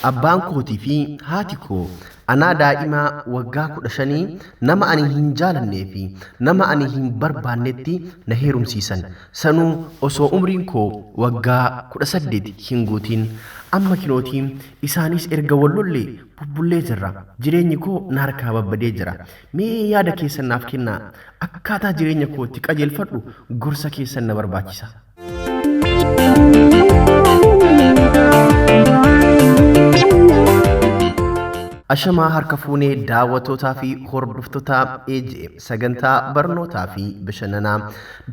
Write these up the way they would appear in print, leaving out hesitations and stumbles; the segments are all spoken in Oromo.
Abbaan kootii fi haati koo anaa daa'imaa waggaa 15 nama ani hin jaalannee fi nama ani hin barbaannetti na heerumsiisan. Sanuu osoo umriin koo waggaa 18 hin guutin amma kinootiin isaanis erga wallollee bubbullee jirra. Jireenyi koo na harkaa babbadee jira. Mee yaada keessan naaf kennaa. Akkaataa jireenya kootti qajeelfadhu gorsa keessan na barbaachisa. Ashamaa harka fuunee daawwattootaa fi hordoftoota EJ sagantaa barnootaa fi bashannanaa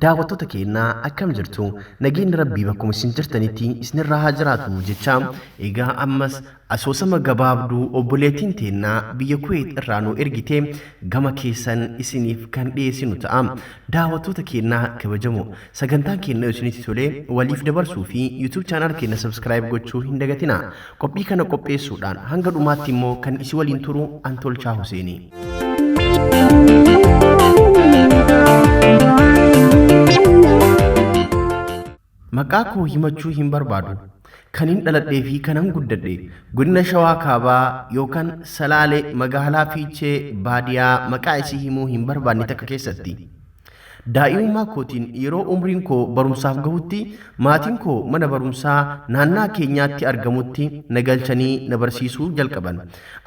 daawwattoota keenyaa akkam jirtu nageenyi rabbii bakkuma isin jirtanitti isinirraa haa jiraatu jecha egaa ammas asoosama gabaabduu obboleettiin teennaa biyya Kuweet irraa nu ergitee gama keessan isiniif kan dhiyeessinu ta'a. Daawwattoota keenyaa kabajamoo sagantaan keenya isinitti tolee waliif dabarsuu fi YouTube channel keenya subscribe gochuu hin dagatinaa. Qophii kana qopheessuudhaan hanga dhumaatti immoo kan isi waliin turu Antolchaa Huseenii. Maqaa koo himachuu hin barbaadu. Kanin dhaladhee fi kanan guddadhe godina Shawaa Kaabaa yookaan Salaalee magaalaa Fiichee baadiyaa maqaa isii himuu hin barbaanne takka keessatti. Daa'imummaa kootiin yeroo umriin koo barumsaaf gahutti maatiin koo mana barumsaa naannaa keenyaatti argamutti na galchanii na barsiisuu jalqaban.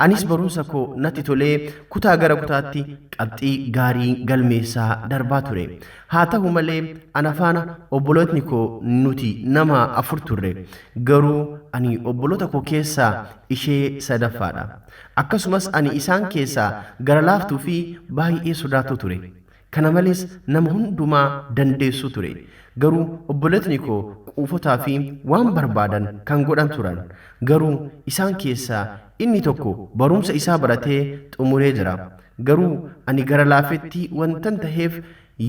Anis barumsa koo natti tolee kutaa gara kutaatti qabxii gaarii galmeessaa darbaa ture. Haa ta'u malee ana faana obbolootni koo nuti nama 4 turre. Garuu ani obboloota koo keessaa ishee sadaffaadha. Akkasumas ani isaan keessaa gara laaftuu fi baay'ee sodaatu ture. Kana malees nama hundumaa dandeessu ture. Garuu obbolootni koo quufotaa fi waan barbaadan kan godhan turan. Garuu isaan keessaa inni tokko barumsa isaa baratee xumuree jira. Garuu ani gara laafetti wantan taheef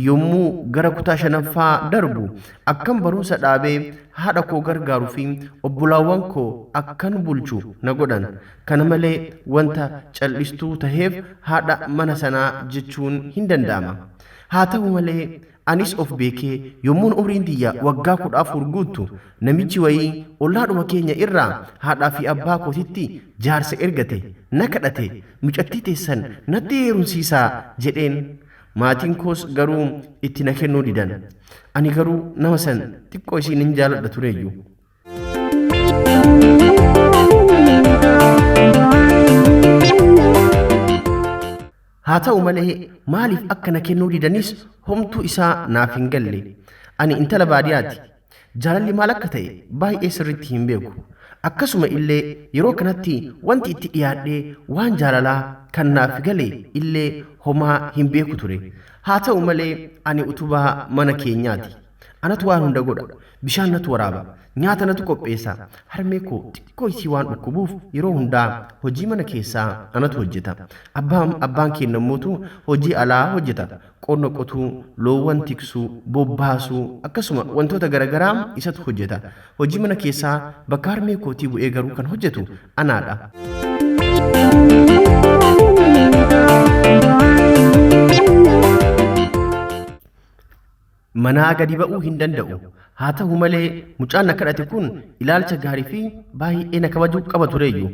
yommuu gara kutaa 5ffaa darbu akkan barumsa dhaabee haadha koo gargaaruu fi obbolaawwan koo akkan bulchu na godhan. Kana malee wanta callistuu taheef haadha mana sanaa jechuun hin danda'ama. Haa ta'u malee anis of beekee yommuun umriin tiyya waggaa 14 guuttu namichi wayii ollaadhuma keenya irraa haadhaa fi abbaa kootitti jaarsa ergate na kadhate mucattii teessan natti heerumsiisaa jedheen. Maatiin koos garuu itti na kennuu didan. Ani garuu nama san xiqqoo isiin hin jaaladha tureeyyu. Haa ta'u malee maaliif akka na kennuu didanis homtuu isaa naaf hin galle. Ani intala baadiyaati. Jaalalli maal akka ta'e baay'ee sirriitti hin beeku. Akkasuma illee yeroo kanatti wanti itti dhiyaadhee waan jaalalaa kan naaf gale illee homaa hin beeku ture. Haa ta'u malee ani utubaa mana keenyaati. Anatu waan hunda godha. Bishaan natu waraaba. Nyaata natu qopheessa. Harmee koo xiqqoo isii waan dhukkubuuf yeroo hundaa hojii mana keessaa anatu hojjeta. Abbaan keenya immoo hojii alaa hojjeta. Qonna qotuu, loowwan tiksuu, bobbaasuu akkasuma wantoota garaagaraa isatu hojjeta. Hojii mana keessaa bakka harmee kootii bu'ee garuu kan hojjetu anaadha. Manaa gadi ba'uu hin danda'u. Haa ta'u malee mucaan na kadhate kun ilaalcha gaarii fi baay'ee na kabajuu qaba tureeyyu.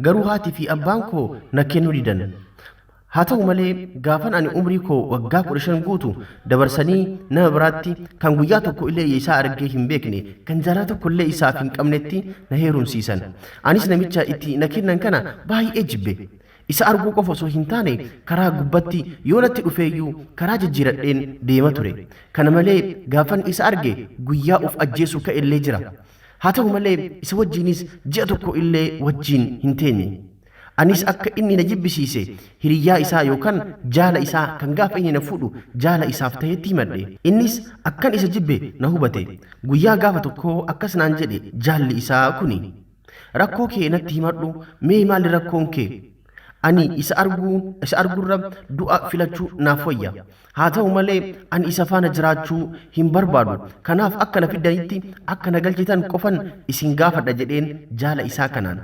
Garuu haatii fi abbaan koo na kennuu didan. Haa ta'u malee gaafan ani umrii koo waggaa 15 guutu dabarsanii nama biraatti kan guyyaa tokko illee isaa argee hin beekne kan jaalala tokko illee isaaf hin qabnetti na heerumsiisan. Anis namicha itti na kennan kana baay'ee jibbe. Isa arguu qofa osoo hin taane karaa gubbatti yoo natti dhufeeyyuu karaa jijjiiradheen deema ture. Kana malee gaafan isa arge guyyaa of ajjeesuu ka'ellee jira. Haa ta'u malee isa wajjiinis ji'a tokko illee wajjiin hin teenye. Anis akka inni na jibbisiise hiriyyaa isaa yookaan jaala isaa kan gaafa inni na fuudhu jaala isaaf ta'etti himadhe. Innis akkan isa jibbe na hubate. Guyyaa gaafa tokko akkas naan jedhe jaalli isaa kuni. Rakkoo kee natti himadhu mee maali rakkoon kee? Ani isa arguurra du'a filachuu naaf wayya. Haa ta'u malee ani isa faana jiraachuu hin barbaadu. Kanaaf akka na fiddanitti akka na galchitan qofan isin gaafadha jedheen jaala isaa kanaan.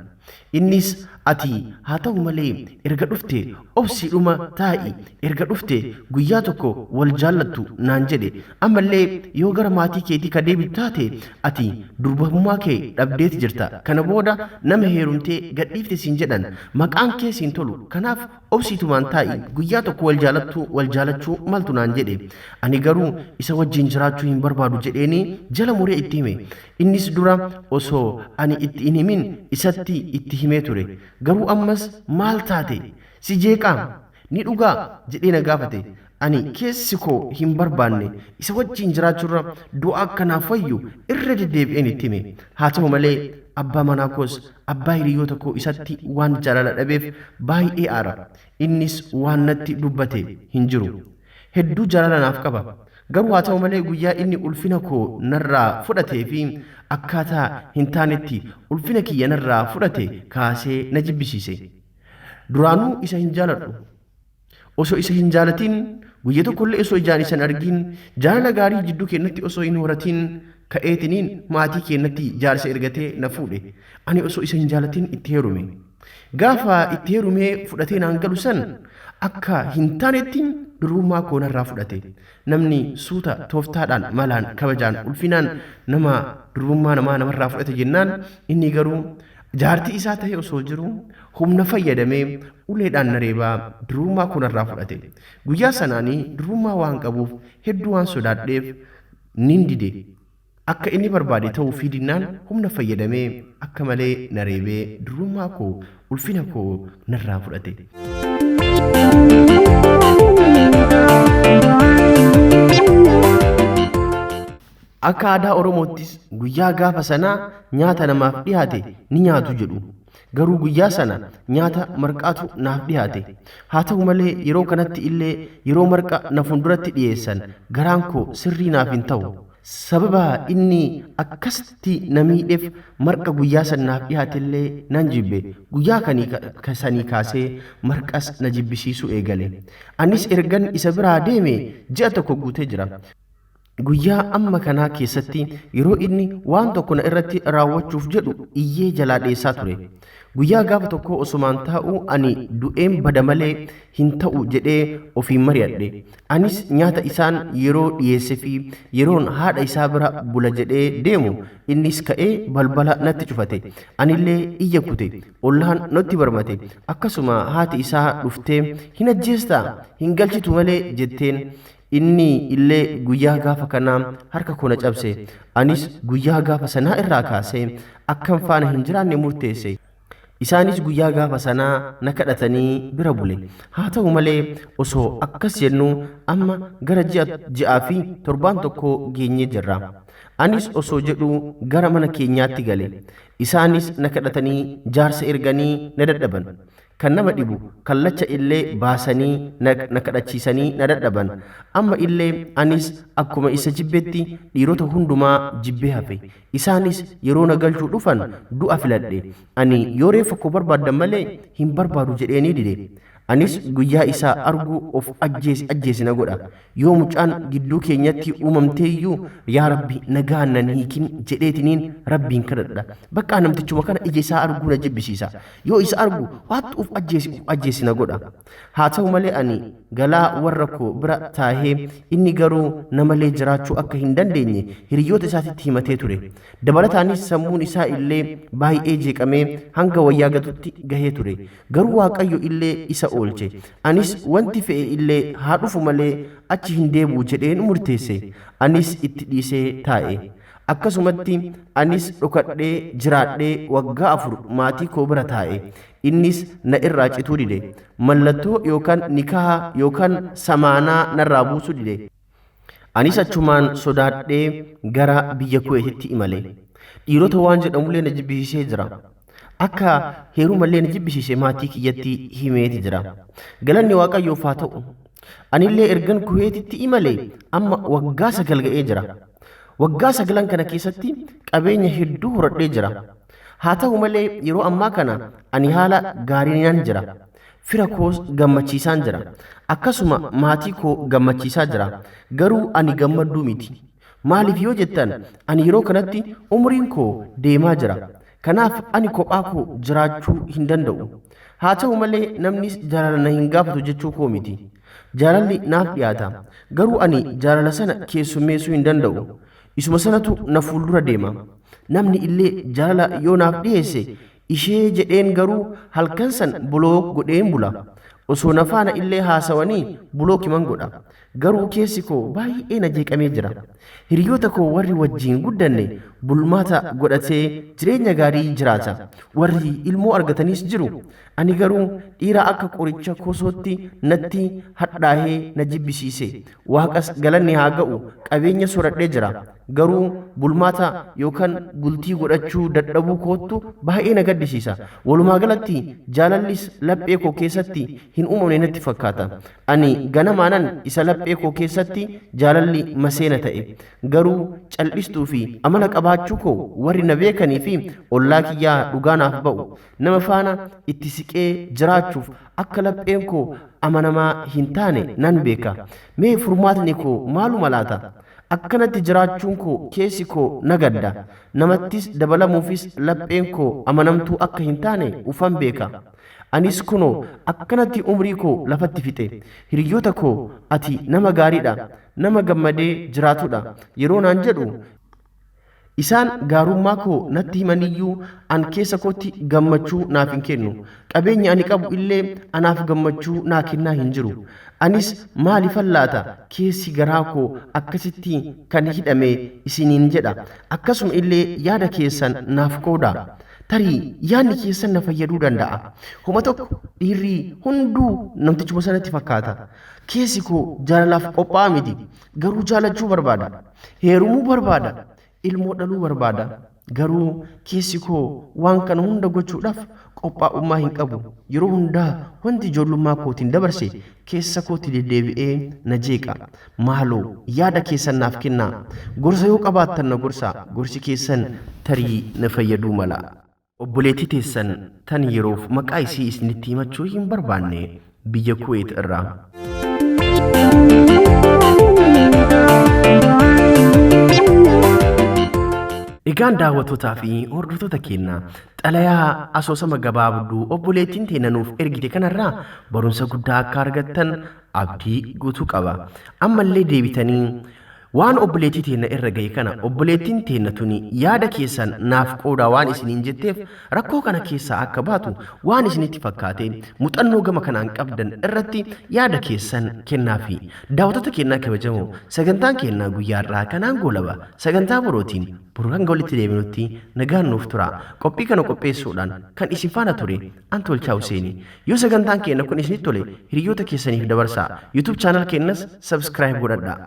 Innis ati haa ta'u malee erga dhufte obsiidhuma taa'i erga dhufte guyyaa tokko wal jaallattu naan jedhe ammallee yoo gara maatii keetii ka deebitu taate ati durbummaa kee dhabdeeti jirta kana booda nama heerumtee gadhiifte siin jedhan maqaan kee siin tolu kanaaf obsiitumaan taa'i guyyaa tokko wal jaalachuu maltu naan jedhe ani garuu isa wajjin jiraachuu hin barbaadu jedheeni jala muree itti hime innis dura osoo ani itti hin himin isatti itti himee ture garuu ammas maal taate si jeeqaa ni dhugaa jedhee na gaafate ani keessi koo hin barbaanne isa wajjin jiraachuurra du'a akkanaaf wayyu irra deddeebi'een itti hime haa ta'u malee abbaa manaa koos abbaa hiriyoota koo isatti waan jaalala dhabeef baay'ee aara innis waan natti dubbate hin jiru hedduu jaalala naaf qaba garuu haa ta'u malee guyyaa inni ulfina koo narraa fudhatee fi akkaataa hin taanetti ulfina kiyya narraa fudhate kaasee na jibbisiise duraanuu isa hin jaaladhu osoo isa hin jaalatiin guyyaa tokkollee osoo ijaan isa hin argin jaalala gaarii jidduu keenyatti osoo hin horatiin ka'eetiniin maatii keenyatti jaarsa ergatee na fuudhe ani osoo isa hin jaalatiin itti heerume gaafa itti heerumee fudhatee naan galu san akka hin taanetti durummaa koo narraa fudhate namni suuta tooftaadhaan malaan kabajaan ulfinaan nama durummaa namarraa fudhate jennaan inni garuu jaartii isaa ta'e osoo jiru humna fayyadamee uleedhaan na reebaa durummaa koo narraa fudhate guyyaa sanaanii durummaa waan qabuuf hedduu waan sodaadheef nin dide akka inni barbaade ta'uu fi dinnaan humna fayyadamee akka malee na reebee durummaa koo ulfina koo narraa fudhate. Akka aadaa Oromoottis guyyaa gaafa sanaa nyaata namaaf dhiyaate ni nyaatu jedhu garuu guyyaa sana nyaata marqaatu naaf dhiyaate haa ta'u malee yeroo kanatti illee yeroo marqa na fuulduratti dhiyeessan garaan koo sirrii naaf hin ta'u sababa inni akkasitti na miidheef marqa guyyaa sanaaf dhiyaate illee nan jibbe guyyaa sanii kaasee marqas na jibbisiisuu eegale anis ergan isa biraa deeme ji'a tokko guutee jira. Guyyaa amma kanaa keessatti yeroo inni waan tokko na irratti raawwachuuf jedhu iyyee jalaa dheessaa ture. Guyyaa gaafa tokko osumaan taa'u ani du'een bada malee hin ta'u jedhee ofiin mari'adhe. Anis nyaata isaan yeroo dhiyeesse fi yeroon haadha isaa bira bula jedhee deemu innis ka'ee balbala natti cufate. Anillee iyya kute ollaan natti barmate akkasuma haati isaa dhuftee hin ajjeestaa hin galchitu malee jetteen. Inni illee guyyaa gaafa kanaa harka koo na cabse anis guyyaa gaafa sanaa irraa kaasee akkan faana hin jiraanne murteesse isaanis guyyaa gaafa sanaa na kadhatanii bira bule haa ta'u malee osoo akkas jennu amma gara ji'aa fi torbaan tokko geenyee jirra anis osoo jedhu gara mana keenyaatti gale isaanis na kadhatanii jaarsa erganii na dadhaban kan nama dhibu kallacha illee baasanii na kadhachiisanii na dadhaban amma illee anis akkuma isa jibbetti dhiirota hundumaa jibbee hafe isaanis yeroo na galchuu dhufan du'a filadhe ani yoo reeffa koo barbaaddan malee hin barbaadu jedheenii dide anis guyyaa isaa argu of ajjeesi na godha yoo mucaan gidduu keenyatti uumamtee iyyuu yaa rabbi nagaan nan hiikin jedheetiniin rabbiin kadhadha bakka namtichuma kana ija isaa arguu na jibbisiisa yoo isa argu waatti of ajjeesi na godha haa ta'u malee ani galaa warra koo bira taahee inni garuu namalee jiraachuu akka hin dandeenye hiriyoota isaatitti himatee ture dabalataanis sammuun isaa illee baay'ee jeeqamee hanga wayyaa gatutti gahee ture garuu waaqayyo illee isa oolche anis wanti fe'e illee haa dhufu malee achi hin deebi'u jedheen murteesse anis itti dhiisee taa'e akkasumatti anis dhokadhee jiraadhee waggaa 4 maatii koo bira taa'e innis na irraa cituu dide mallattoo yookaan nikaha yookaan samaanaa narraa buusuu dide anis achumaan sodaadhee gara biyya Kuweetitti imale dhiirota waan jedhamullee na jibbisiisee jira akka heerumallee na jibbisiise maatii kiyyatti himeeti jira galanni waaqayyoof haa ta'u anillee ergan Kuweetitti imale amma waggaa 9 ga'ee jira waggaa 9 kana keessatti qabeenya hedduu horadhee jira haa ta'u malee yeroo ammaa kana ani haala gaariin jira fira koos gammachiisaan jira akkasuma maatii koo gammachiisaa jira garuu ani gammaduu miti maaliif yoo jettan ani yeroo kanatti umriin koo deemaa jira Kanaaf ani kophaa koo jiraachuu hin danda'u. Haa ta'u malee namnis jaalala na hin gaafatu jechuu koo miti. Jaalalli naaf dhiyaata. Garuu ani jaalala sana keessummeessuu hin danda'u. Isuma sanatu na fuuldura deema. Namni illee jaalala yoo naaf dhiyeesse ishee jedheen garuu halkan san buloo godheen bula. Osoo na faana illee haasawanii buloo kiman godha. Garuu keessi koo baay'ee na jeeqamee jira. Hiriyoota koo warri wajjin guddanne bulmaata godhatee jireenya gaarii jiraata. Warri ilmoo argataniis jiru. Ani garuu dhiira akka qoricha kosootti natti hadhaahee na jibbisiise. Waaqas galanni haa ga'u qabeenya soradhee jira. Garuu bulmaata yookaan bultii godhachuu dadhabuu koottu baay'ee na gaddisiisa. Walumaa galatti jaalallis laphee koo keessatti hin uumamne natti fakkaata. Ani ganamaanan isa laphee koo keessatti jaalalli maseena ta'e. Garuu cal'istuu fi amala qabaachuu koo warri na beekanii fi ollaa kiyyaa dhugaa naaf ba'u. Nama faana itti siqee jiraachuuf akka lapheen koo amanamaa hin taane nan beeka. Mee furmaatni koo maaluma laata? Akkanatti jiraachuun koo keessi koo nagadda. Namattis dabalamuufis lapheen koo amanamtuu akka hin taane ufan beeka. Anis kunoo akkanatti umrii koo lafatti fixe. Hiriyoota koo ati nama gaariidha. Nama gammadee jiraatudha. Yeroo naan jedhu isaan gaarummaa koo natti himaniyyuu an keessa kootti gammachuu naaf hin kennu. Qabeenya ani qabu illee anaaf gammachuu naa kennaa hin jiru. Anis maalifan laata keessi garaa koo akkasitti kan hidhame isiniin jedha. Akkasuma illee yaada keessan naaf qooda. Tarii yaadni keessan na fayyaduu danda'a. Homa tokko dhiirri hunduu namtichuma sanatti fakkaata. Keessi koo jaalalaaf qophaa'aa miti. Garuu jaalachuu barbaada. Heerumuu barbaada. Ilmoo dhaluu barbaada. Garuu keessi koo waan kana hunda gochuudhaaf qophaa'ummaa hin qabu. Yeroo hundaa wanti ijoollummaa kootiin dabarse keessa kootti deddeebi'ee na jeeqa. Maaloo yaada keessan naaf kennaa. Gorsa yoo qabaattan na gorsaa. Gorsi keessan tarii na fayyaduu mala. Obboleettii teessan tan yeroof maqaa isii isinitti himachuu hin barbaanne biyya Kuweet irraa. Egaan daawwattootaa fi hordoftoota keenya xalayaa asoosama gabaabduu obboleettiin teenya nuuf ergite kanarraa barumsa guddaa akka argattan abdii guutuu qaba. Ammallee deebitanii waan obboleettii teenya irra ga'e kana obboleettiin teenya tuni yaada keessan naaf qoodaa waan isiniin jetteef rakkoo kana keessaa akka baatu waan isinitti fakkaate muuxannoo gama kanaan qabdan irratti yaada keessan kennaafi. Daawwattoota keenyaa kabajamoo sagantaan keenyaa guyyaarraa kanaan goolaba. Sagantaa birootiin buraan walitti deebinutti nagaan nuuf tura. Qophii kana qopheessuudhaan kan isin faana ture Antolchaa Huseeni. Yoo sagantaan keenya kun isinitti tole hiriyoota keessaniif dabarsaa. YouTube channel keenyas subscribe godhadhaa.